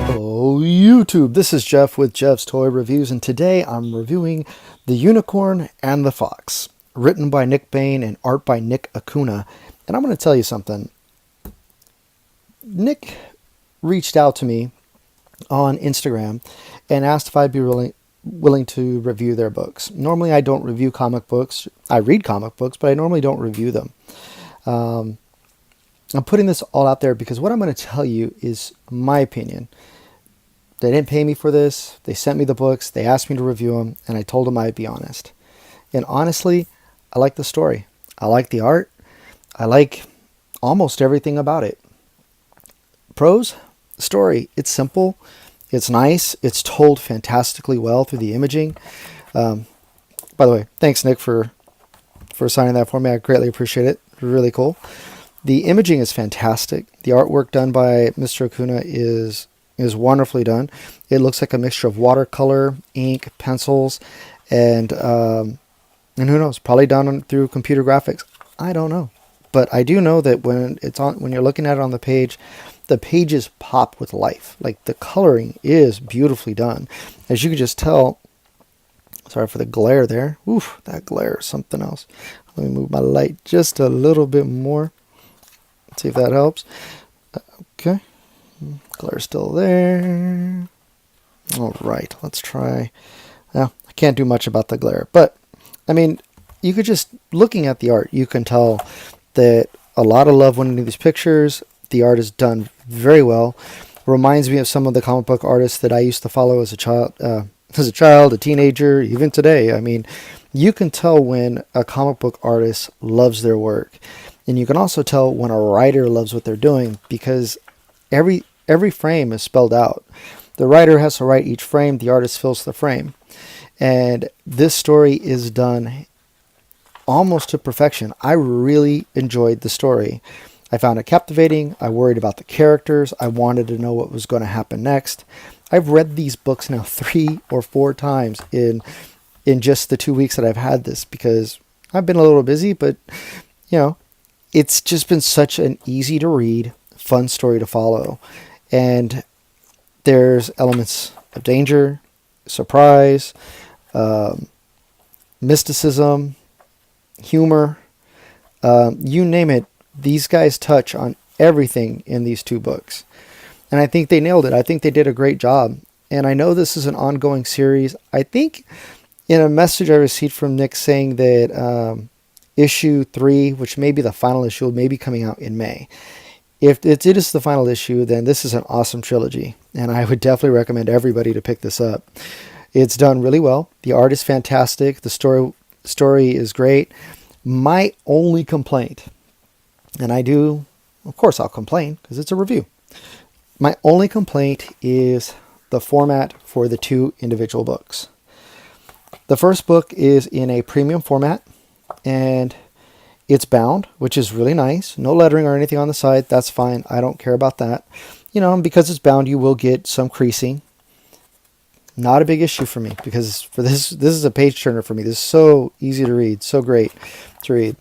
Hello YouTube, this is Jeff with Jeff's Toy Reviews, and today I'm reviewing The Unicorn and the Fox, written by Nick Bain and art by Nick Acuna. And I'm going to tell you something. Nick reached out to me on Instagram and asked if I'd be willing to review their books. Normally I don't review comic books. I read comic books, but I normally don't review them. I'm putting this all out there because what I'm going to tell you is my opinion. They didn't pay me for this. They sent me the books. They asked me to review them, and I told them I'd be honest. And honestly, I like the story. I like the art. I like almost everything about it. Pros, story. It's simple. It's nice. It's told fantastically well through the imaging. By the way, thanks, Nick, for signing that for me. I greatly appreciate it. Really cool. The imaging is fantastic. The artwork done by Mr. Acuna is wonderfully done. It looks like a mixture of watercolor, ink, pencils, and who knows, probably done through computer graphics. I don't know, but I do know that when you're looking at it on the pages pop with life. Like, the coloring is beautifully done, as you can just tell. Sorry for the glare there. Oof, that glare is something else. Let me move my light just a little bit more. See if that helps. Okay. Glare still there. All right, let's try. Now, I can't do much about the glare, but I mean, you could just, looking at the art, you can tell that a lot of love went into these pictures. The art is done very well. Reminds me of some of the comic book artists that I used to follow as a child, a teenager, even today. I mean, you can tell when a comic book artist loves their work. And you can also tell when a writer loves what they're doing, because every frame is spelled out. The writer has to write each frame, the artist fills the frame. And this story is done almost to perfection. I really enjoyed the story. I found it captivating. I worried about the characters. I wanted to know what was going to happen next. I've read these books now 3 or 4 times in just the 2 weeks that I've had this, because I've been a little busy, but you know, it's just been such an easy to read, fun story to follow. And there's elements of danger, surprise, mysticism, humor, you name it. These guys touch on everything in these 2 books. And I think they nailed it. I think they did a great job. And I know this is an ongoing series. I think in a message I received from Nick saying that issue 3, which may be the final issue, may be coming out in May. If it is the final issue, then this is an awesome trilogy, and I would definitely recommend everybody to pick this up. It's done really well. The art is fantastic. The story is great. My only complaint, and of course I'll complain because it's a review. My only complaint is the format for the 2 individual books. The first book is in a premium format, and it's bound, which is really nice. No lettering or anything on the side. That's fine. I don't care about that. You know, and because it's bound, you will get some creasing. Not a big issue for me, because for this is a page turner for me. This is so easy to read, so great to read.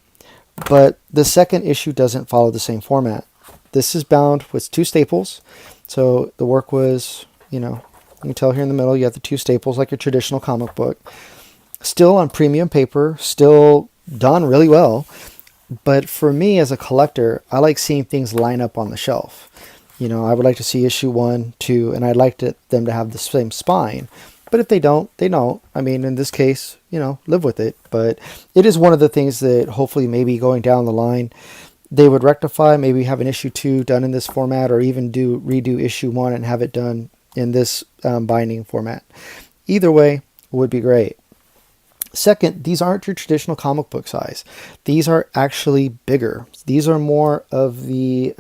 But the second issue doesn't follow the same format. This is bound with 2 staples. So the work was, you know, you can tell here in the middle, you have the 2 staples like your traditional comic book. Still on premium paper, still done really well. But for me as a collector, I like seeing things line up on the shelf. You know, I would like to see issue 1, 2, and I'd like them to have the same spine. But if they don't, they don't. I mean, in this case, you know, live with it. But it is one of the things that hopefully maybe going down the line, they would rectify, maybe have an issue 2 done in this format, or even redo issue 1 and have it done in this binding format. Either way would be great. Second, these aren't your traditional comic book size. These are actually bigger. These are more of the,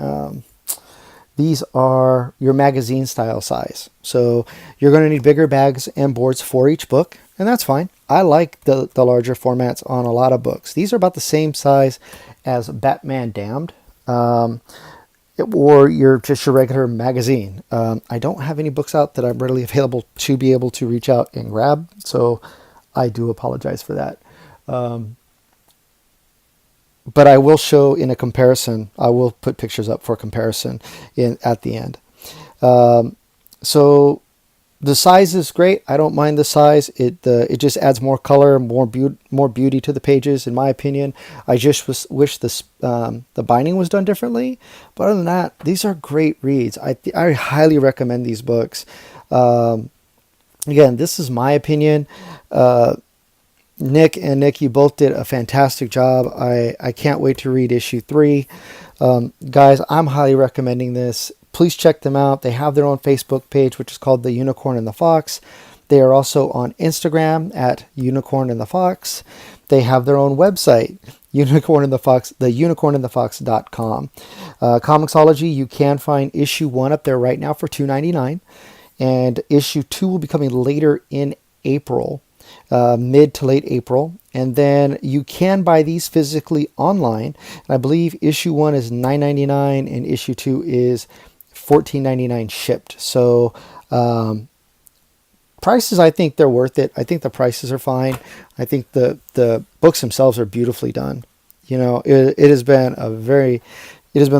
these are your magazine style size. So you're going to need bigger bags and boards for each book, and that's fine. I like the larger formats on a lot of books. These are about the same size as Batman Damned, or your regular magazine. I don't have any books out that I'm readily available to be able to reach out and grab, so I do apologize for that. But I will show in a comparison. I will put pictures up for comparison at the end. So the size is great. I don't mind the size. It just adds more color, more beauty to the pages, in my opinion. I just wish the binding was done differently. But other than that, these are great reads. I highly recommend these books. Again, this is my opinion. Nick, you both did a fantastic job. I can't wait to read issue 3. Guys, I'm highly recommending this. Please check them out. They have their own Facebook page, which is called The Unicorn and the Fox. They are also on Instagram at Unicorn and the Fox. They have their own website, Unicorn and the Fox, theunicornandthefox.com. Comixology, you can find issue 1 up there right now for $2.99. And issue 2 will be coming later in April. Mid to late April, and then you can buy these physically online. And I believe issue 1 is $9.99 and issue 2 is $14.99 shipped. So prices, I think they're worth it. I think the prices are fine. I think the books themselves are beautifully done. You know, it has been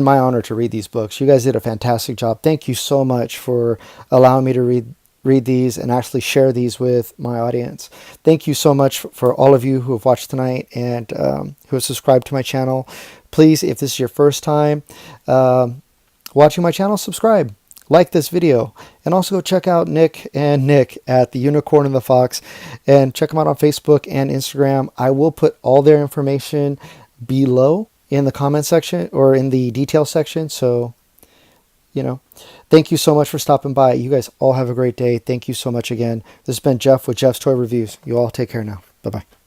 my honor to read these books. You guys did a fantastic job. Thank you so much for allowing me to read these and actually share these with my audience. Thank you so much for all of you who have watched tonight and who have subscribed to my channel. Please, if this is your first time watching my channel, subscribe, like this video, and also go check out Nick at The Unicorn and the Fox, and check them out on Facebook and Instagram. I will put all their information below in the comment section or in the detail section. So, you know, thank you so much for stopping by. You guys all have a great day. Thank you so much again. This has been Jeff with Jeff's Toy Reviews. You all take care now. Bye-bye.